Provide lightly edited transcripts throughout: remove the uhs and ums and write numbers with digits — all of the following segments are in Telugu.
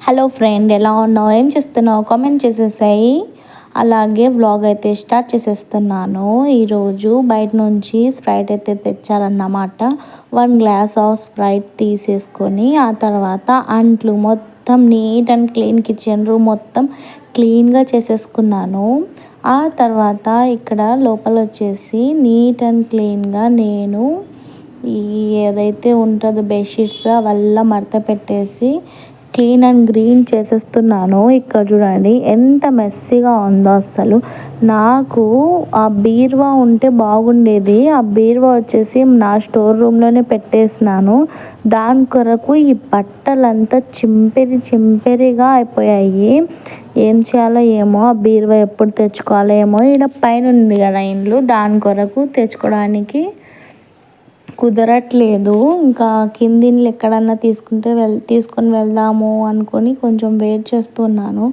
హలో ఫ్రెండ్, ఎలా ఉన్నావు? ఏం చేస్తున్నావు? కామెంట్ చేసేసాయి. అలాగే వ్లాగ్ అయితే స్టార్ట్ చేసేస్తున్నాను. ఈరోజు బయట నుంచి స్ప్రైట్ అయితే తెచ్చారన్నమాట. 1 గ్లాస్ ఆఫ్ స్ప్రైట్ తీసేసుకొని ఆ తర్వాత అంట్లు మొత్తం neat and clean, kitchen room మొత్తం క్లీన్గా చేసేసుకున్నాను. ఆ తర్వాత ఇక్కడ లోపల వచ్చేసి నీట్ అండ్ క్లీన్గా నేను ఏదైతే ఉంటుందో బెడ్షీట్స్ అవల్లా మడత పెట్టేసి క్లీన్ అండ్ గ్రీన్ చేసేస్తున్నాను. ఇక్కడ చూడండి ఎంత మెస్సీగా ఉందో. అసలు నాకు ఆ బీరువా ఉంటే బాగుండేది. ఆ బీరువా వచ్చేసి నా స్టోర్ రూమ్లోనే పెట్టేసినాను. దాని కొరకు ఈ బట్టలంతా చింపెరిగా అయిపోయాయి. ఏం చేయాలో ఏమో, ఆ బీరువా ఎప్పుడు తెచ్చుకోవాలో ఏమో. ఇక్కడ పైన ఉంది కదా ఇండ్లు, దాని కొరకు తెచ్చుకోవడానికి కుదరట్లేదు. ఇంకా కిందిని ఎక్కడన్నా తీసుకొని వెళ్దాము అనుకొని కొంచెం వెయిట్ చేస్తున్నాను.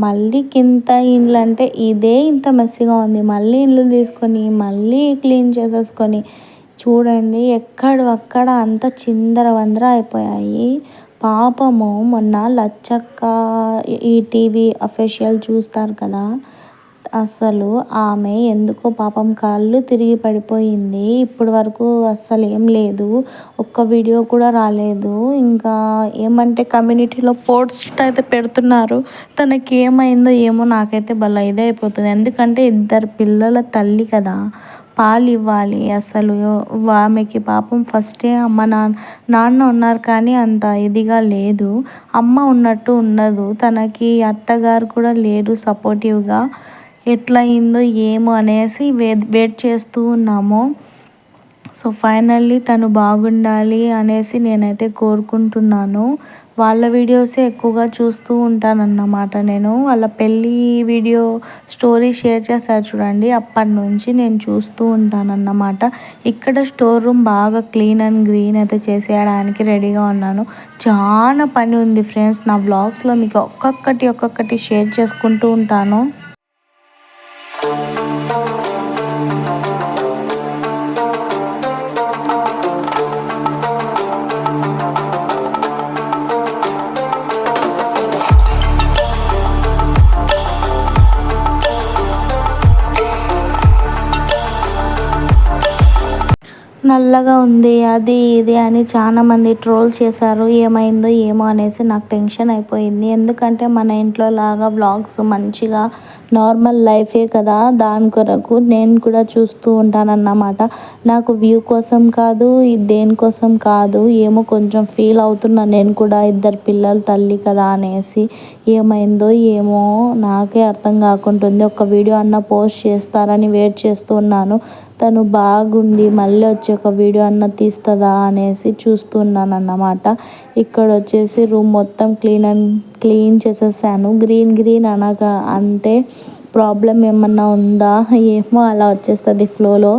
మళ్ళీ కింద ఇండ్లు అంటే ఇదే ఇంత మెస్సీగా ఉంది. మళ్ళీ ఇండ్లు తీసుకొని మళ్ళీ క్లీన్ చేసేసుకొని చూడండి ఎక్కడక్కడ అంతా చిందరవందర అయిపోయాయి. పాపము మొన్న లచ్చక్క ఈటీవీ అఫీషియల్ చూస్తారు కదా, అసలు ఆమె ఎందుకో పాపం కాళ్ళు తిరిగి పడిపోయింది. ఇప్పటి వరకు అస్సలు ఏం లేదు, ఒక్క వీడియో కూడా రాలేదు. ఇంకా ఏమంటే కమ్యూనిటీలో పోస్ట్ అయితే పెడుతున్నారు. తనకి ఏమైందో ఏమో, నాకైతే భలే ఇదైపోతుంది. ఎందుకంటే 2 పిల్లల తల్లి కదా, పాలు ఇవ్వాలి. అసలు ఆమెకి పాపం ఫస్టే నాన్న ఉన్నారు కానీ అంత ఇదిగా లేదు. అమ్మ ఉన్నట్టు ఉండదు. తనకి అత్తగారు కూడా లేరు సపోర్టివ్గా. ఎట్లా అయిందో ఏమో అనేసి వెయిట్ చేస్తూ ఉన్నాము. సో ఫైనల్లీ తను బాగుండాలి అనేసి నేనైతే కోరుకుంటున్నాను. వాళ్ళ వీడియోసే ఎక్కువగా చూస్తూ ఉంటానన్నమాట. నేను వాళ్ళ పెళ్ళి వీడియో స్టోరీ షేర్ చేశారు చూడండి, అప్పటి నుంచి నేను చూస్తూ ఉంటానన్నమాట. ఇక్కడ స్టోర్ రూమ్ బాగా క్లీన్ అండ్ గ్రీన్ అయితే చేసేయడానికి రెడీగా ఉన్నాను. చాలా పని ఉంది ఫ్రెండ్స్. నా వ్లాగ్స్లో మీకు ఒక్కొక్కటి షేర్ చేసుకుంటూ ఉంటాను. నల్లగా ఉంది అది ఇది అని చాలామంది ట్రోల్ చేశారు. ఏమైందో ఏమో అనేసి నాకు టెన్షన్ అయిపోయింది. ఎందుకంటే మన ఇంట్లో లాగా వ్లాగ్స్ మంచిగా నార్మల్ లైఫే కదా, దాని కొరకు నేను కూడా చూస్తూ ఉంటానన్నమాట. నాకు వ్యూ కోసం కాదు, దేనికోసం కాదు, ఏమో కొంచెం ఫీల్ అవుతున్నా నేను కూడా. 2 పిల్లల తల్లి కదా అనేసి ఏమైందో ఏమో నాకే అర్థం కాకుంటుంది. ఒక వీడియో అన్న పోస్ట్ చేస్తారని వెయిట్ చేస్తున్నాను. తను బాగుండి మళ్ళీ వచ్చి ఒక వీడియో అన్న తీస్తుందా అనేసి చూస్తున్నాను అన్నమాట. ఇక్కడ వచ్చేసి రూమ్ మొత్తం క్లీన్ చేసేసాను. గ్రీన్ అనగా అంటే ప్రాబ్లం ఏమన్నా ఉందా ఏమో, అలా వచ్చేస్తుంది ఫ్లోలో.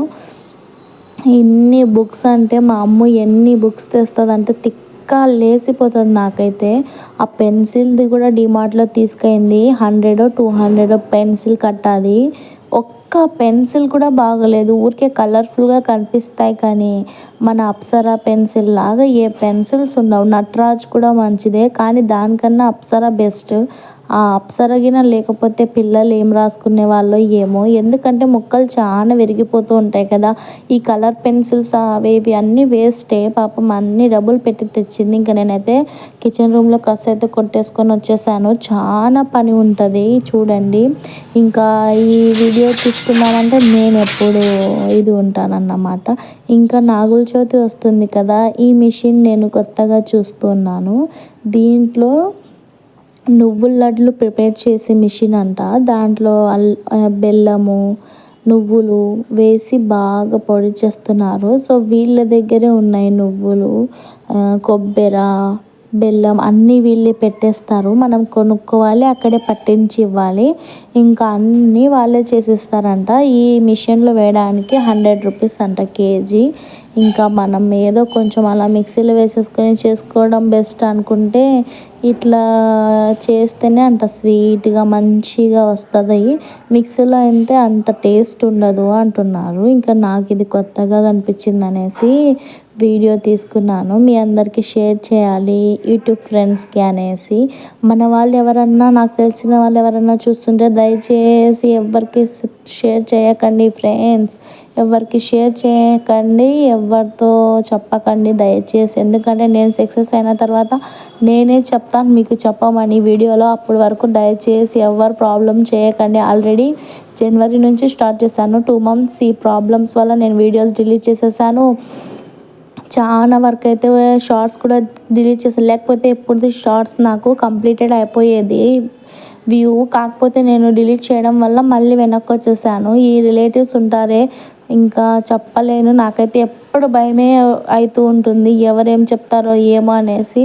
ఇన్ని బుక్స్ అంటే మా అమ్మ ఎన్ని బుక్స్ తెస్తుంది అంటే తిక్క లేసిపోతుంది నాకైతే. ఆ పెన్సిల్ది కూడా డిమార్ట్లో తీసుకెళ్ళింది. 100-200 పెన్సిల్ కట్టాలి. ఒక్క పెన్సిల్ కూడా బాగలేదు, ఊరికే కలర్ఫుల్గా కనిపిస్తాయి కానీ మన అప్సరా పెన్సిల్ లాగా ఏ పెన్సిల్స్ ఉండవు. నటరాజ్ కూడా మంచిదే కానీ దానికన్నా అప్సరా బెస్ట్. ఆ అప్సరగిన లేకపోతే పిల్లలు ఏం రాసుకునే వాళ్ళో ఏమో. ఎందుకంటే ముక్కలు చాలా విరిగిపోతూ ఉంటాయి కదా. ఈ కలర్ పెన్సిల్స్ అవి అన్నీ వేస్టే. పాపం అన్నీ డబ్బులు పెట్టి తెచ్చింది. ఇంకా నేనైతే కిచెన్ రూమ్లో కస్ అయితే కొట్టేసుకొని వచ్చేసాను. చాలా పని ఉంటుంది చూడండి. ఇంకా ఈ వీడియో తీసుకున్నానంటే నేను ఎప్పుడు ఇది ఉంటానన్నమాట. ఇంకా నాగుల చవితి వస్తుంది కదా, ఈ మిషన్ నేను కొత్తగా చూస్తున్నాను. దీంట్లో నువ్వుల లడ్లు ప్రిపేర్ చేసే మిషన్ అంట. దాంట్లో బెల్లము నువ్వులు వేసి బాగా పొడి చేస్తున్నారు. సో వీళ్ళ దగ్గరే ఉన్నాయి నువ్వులు, కొబ్బరి, బెల్లం అన్నీ వీళ్ళే పెట్టేస్తారు. మనం కొనుక్కోవాలి, అక్కడే పట్టించి ఇవ్వాలి. ఇంకా అన్నీ వాళ్ళే చేసిస్తారంట. ఈ మిషన్లో వేయడానికి 100 రూపీస్ అంట కేజీ. ఇంకా మనం ఏదో కొంచెం అలా మిక్సీలో వేసేసుకొని చేసుకోవడం బెస్ట్ అనుకుంటే ఇట్లా చేస్తేనే అంత స్వీట్గా మంచిగా వస్తుంది, మిక్సీలో అయితే అంత టేస్ట్ ఉండదు అంటున్నారు. ఇంకా నాకు ఇది కొత్తగా కనిపించింది అనేసి వీడియో తీసుకున్నాను, మీ అందరికీ షేర్ చేయాలి యూట్యూబ్ ఫ్రెండ్స్కి అనేసి. మన వాళ్ళు ఎవరన్నా, నాకు తెలిసిన వాళ్ళు ఎవరన్నా చూస్తుంటే దయచేసి ఎవరికి షేర్ చేయకండి ఫ్రెండ్స్, ఎవరికి షేర్ చేయకండి, ఎవరితో చెప్పకండి దయచేసి. ఎందుకంటే నేను సక్సెస్ అయిన తర్వాత నేనే చెప్తాను మీకు చెప్పమని వీడియోలో, అప్పటి వరకు దయచేసి ఎవరు ప్రాబ్లం చేయకండి. ఆల్రెడీ జనవరి నుంచి స్టార్ట్ చేశాను, 2 months ఈ ప్రాబ్లమ్స్ వల్ల నేను వీడియోస్ డిలీట్ చేసేసాను. చాలా వరకు అయితే షార్ట్స్ కూడా డిలీట్ చేశాను, లేకపోతే ఎప్పుడుది షార్ట్స్ నాకు కంప్లీటెడ్ అయిపోయేది వ్యూ. కాకపోతే నేను డిలీట్ చేయడం వల్ల మళ్ళీ వెనక్కి వచ్చేసాను. ఈ రిలేటివ్స్ ఉంటారే, ఇంకా చెప్పలేను, నాకైతే ఎప్పుడు భయమే అవుతూ ఉంటుంది, ఎవరేం చెప్తారో ఏమో అనేసి.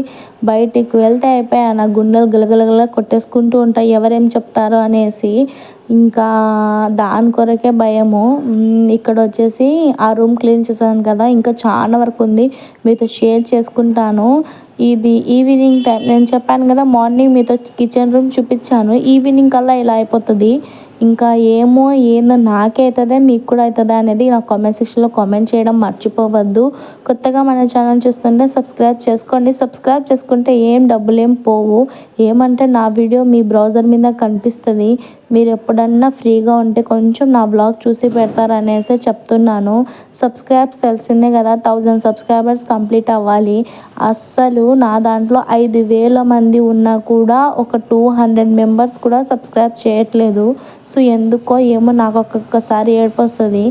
బయటికి వెళ్తే అయిపోయా, నా గుండెలు గలగలగల కొట్టేసుకుంటూ ఉంటాయి ఎవరేం చెప్తారో అనేసి. ఇంకా దాని కొరకే భయము. ఇక్కడ వచ్చేసి ఆ రూమ్ క్లీన్ చేశాను కదా, ఇంకా చాలా వరకు ఉంది, మీతో షేర్ చేసుకుంటాను. ఇది ఈవినింగ్ టైం, నేను చెప్పాను కదా మార్నింగ్ మీతో కిచెన్ రూమ్ చూపించాను, ఈవినింగ్ కల్లా ఇలా అయిపోతుంది. ఇంకా ఏమో ఏందో నాకే అవుతుందా మీకు కూడా అవుతుందా అనేది నాకు కామెంట్ సెక్షన్లో కామెంట్ చేయడం మర్చిపోవద్దు. కొత్తగా మన ఛానల్ చూస్తుంటే సబ్స్క్రైబ్ చేసుకోండి, సబ్స్క్రైబ్ చేసుకుంటే ఏం డబ్బులు ఏం పోవు. ఏమంటే నా వీడియో మీ బ్రౌజర్ మీద కనిపిస్తుంది, మీరు ఎప్పుడన్నా ఫ్రీగా ఉంటే కొంచెం నా బ్లాగ్ చూసి పెడతారనేసి చెప్తున్నాను. సబ్స్క్రైబ్స్ తెలిసిందే కదా, 1000 సబ్స్క్రైబర్స్ కంప్లీట్ అవ్వాలి. అస్సలు నా దాంట్లో 5000 మంది ఉన్నా కూడా ఒక 200 మెంబర్స్ కూడా సబ్స్క్రైబ్ చేయట్లేదు. సో ఎందుకో ఏమో నాకు ఒక్కొక్కసారి ఏడుపు వస్తుంది.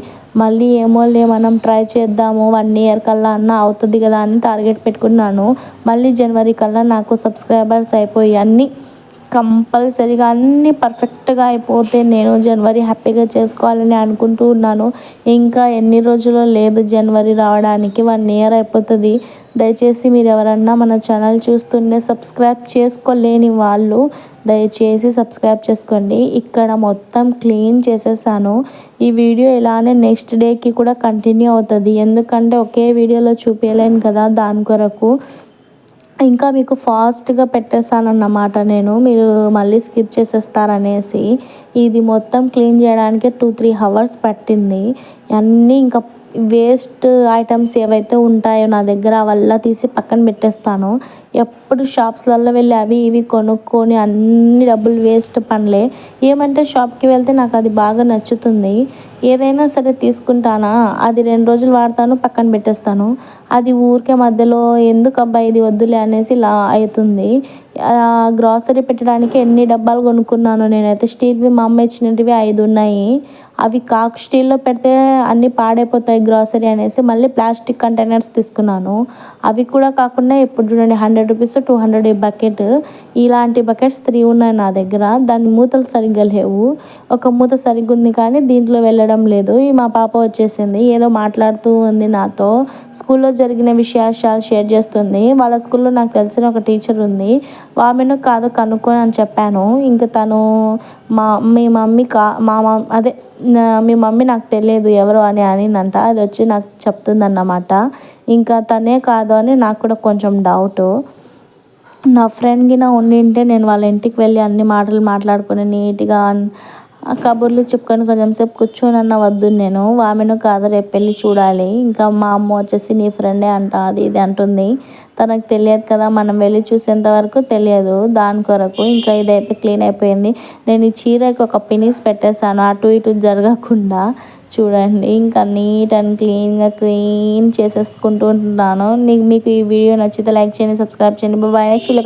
మళ్ళీ ఏమోలే మనం ట్రై చేద్దాము, 1 year కల్లా అన్న అవుతుంది కదా అని టార్గెట్ పెట్టుకున్నాను. మళ్ళీ జనవరి కల్లా నాకు సబ్స్క్రైబర్స్ అయిపోయి అన్నీ కంపల్సరీగా అన్నీ పర్ఫెక్ట్గా అయిపోతే నేను జనవరి హ్యాపీగా చేసుకోవాలని అనుకుంటూ ఉన్నాను. ఇంకా ఎన్ని రోజులు లేదు జనవరి రావడానికి, 1 year అయిపోతుంది. దయచేసి మీరు ఎవరన్నా మన ఛానల్ చూస్తుంటే సబ్స్క్రైబ్ చేసుకోలేని వాళ్ళు దయచేసి సబ్స్క్రైబ్ చేసుకోండి. ఇక్కడ మొత్తం క్లీన్ చేసేసాను. ఈ వీడియో ఇలానే నెక్స్ట్ డేకి కూడా కంటిన్యూ అవుతుంది, ఎందుకంటే ఒకే వీడియోలో చూపించలేను కదా, దాని కొరకు ఇంకా మీకు ఫాస్ట్గా పెట్టేస్తానన్నమాట నేను, మీరు మళ్ళీ స్కిప్ చేసేస్తారనేసి. ఇది మొత్తం క్లీన్ చేయడానికి 2-3 hours పట్టింది. అన్నీ ఇంకా వేస్ట్ ఐటమ్స్ ఏవైతే ఉంటాయో నా దగ్గర అవల్లా తీసి పక్కన పెట్టేస్తాను. ఎప్పుడు షాప్స్లలో వెళ్ళి అవి ఇవి కొనుక్కొని అన్ని డబ్బులు వేస్ట్ పనులే. ఏమంటే షాప్కి వెళ్తే నాకు అది బాగా నచ్చుతుంది, ఏదైనా సరే తీసుకుంటానా, అది 2 రోజులు వాడతాను పక్కన పెట్టేస్తాను. అది ఊరికే మధ్యలో ఎందుకు అబ్బా ఇది వద్దులే అనేసి ఇలా అవుతుంది. గ్రాసరీ పెట్టడానికి ఎన్ని డబ్బాలు కొనుక్కున్నాను నేనైతే. స్టీల్వి మా అమ్మ ఇచ్చినవి 5 ఉన్నాయి, అవి కాక్ స్టీల్లో పెడితే అన్నీ పాడైపోతాయి గ్రాసరీ అనేసి మళ్ళీ ప్లాస్టిక్ కంటైనర్స్ తీసుకున్నాను. అవి కూడా కాకుండా ఇప్పుడు చూడండి 100 రూపీస్ 200 బకెట్, ఇలాంటి బకెట్స్ 3 ఉన్నాయి నా దగ్గర. దాని మూతలు సరిగ్గా లేవు, ఒక మూత సరిగ్గా ఉంది కానీ దీంట్లో వెళ్ళడం లేదు. మా పాప వచ్చేసింది, ఏదో మాట్లాడుతూ ఉంది నాతో, స్కూల్లో జరిగిన విషయాలు షేర్ చేస్తుంది. వాళ్ళ స్కూల్లో నాకు తెలిసిన ఒక టీచర్ ఉంది, ఆమెను కాదు కనుక్కొని అని చెప్పాను. ఇంకా తను మీ మమ్మీ అదే మీ మమ్మీ నాకు తెలియదు ఎవరు అని అనిందంట, అది వచ్చి నాకు చెప్తుందన్నమాట. ఇంకా తనే కాదు అని నాకు కూడా కొంచెం డౌటు. నా ఫ్రెండ్ గిన ఉండింటే నేను వాళ్ళ ఇంటికి వెళ్ళి అన్ని మాటలు మాట్లాడుకుని నీట్గా కబుర్లు చెప్పుకొని కొంచెం సేపు కూర్చొని వద్దు నేను, ఆమెను కాదు రేపు వెళ్ళి చూడాలి. ఇంకా మా అమ్మ వచ్చేసి నీ ఫ్రెండే అంట అది ఇది అంటుంది, తనకు తెలియదు కదా, మనం వెళ్ళి చూసేంత వరకు తెలియదు, దాని కొరకు. ఇంకా ఇదైతే క్లీన్ అయిపోయింది. నేను ఈ చీరకి ఒక పినీస్ పెట్టేశాను అటు ఇటు జరగకుండా, చూడండి ఇంకా నీట్ అండ్ క్లీన్ చేసేసుకుంటూ ఉంటున్నాను. మీకు ఈ వీడియో నచ్చితే లైక్ చేయండి, సబ్స్క్రైబ్ చేయండి. Bye, next video